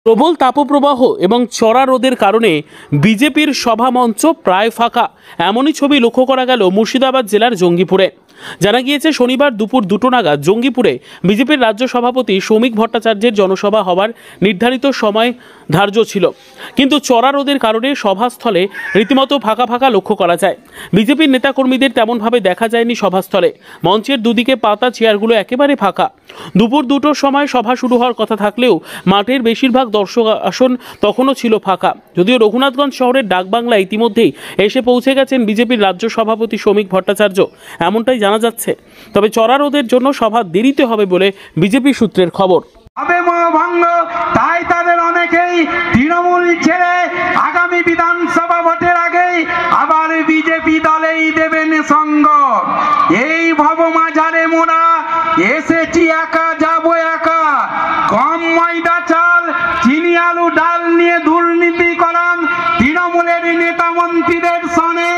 প্রবল তাপপ্রবাহ এবং চড়া রোদের কারণে বিজেপির সভামঞ্চ প্রায় ফাঁকা, এমনই ছবি লক্ষ্য করা গেল মুর্শিদাবাদ জেলার জঙ্গিপুরে। জানা গিয়েছে শনিবার দুপুর 2টো নাগাদ জঙ্গিপুরে বিজেপির রাজ্য সভাপতি শ্রমিক ভট্টাচার্যের জনসভা হওয়ার নির্ধারিত সময় ধার্য ছিল, কিন্তু চড়া রোদের কারণে সভাস্থলে রীতিমতো ফাঁকা ফাঁকা লক্ষ্য করা যায়। বিজেপির নেতাকর্মীদের তেমনভাবে দেখা যায়নি সভাস্থলে। মঞ্চের দুদিকে পাতা চেয়ারগুলো একেবারে ফাঁকা। দুপুর 2টোর সময় সভা শুরু হওয়ার কথা থাকলেও মাঠের বেশিরভাগ দর্শক আসন তখনও ছিল ফাঁকা। যদিও রঘুনাথগঞ্জ শহরের ডাকবাংলা ইতিমধ্যেই এসে পৌঁছে গেছেন বিজেপির রাজ্য সভাপতি শ্রমিক ভট্টাচার্য, এমনটাই জানা যাচ্ছে। তবে চড়া রোদের জন্য সভা দেরিতে হবে বলে বিজেপি সূত্রের খবর। তাই তাদের অনেকেই তৃণমূল ছেড়ে আগামী বিধানসভা ভোটের আগেই আবার বিজেপি দলেই দেবেন সঙ্গ। এই ভবমাঝারে মোরা এসেছি একা, যাবো একা। কম ময়দা চাল, চিনি আলু ডাল নিয়ে দুর্নীতি করান তৃণমূলের নেতা মন্ত্রীদের সনে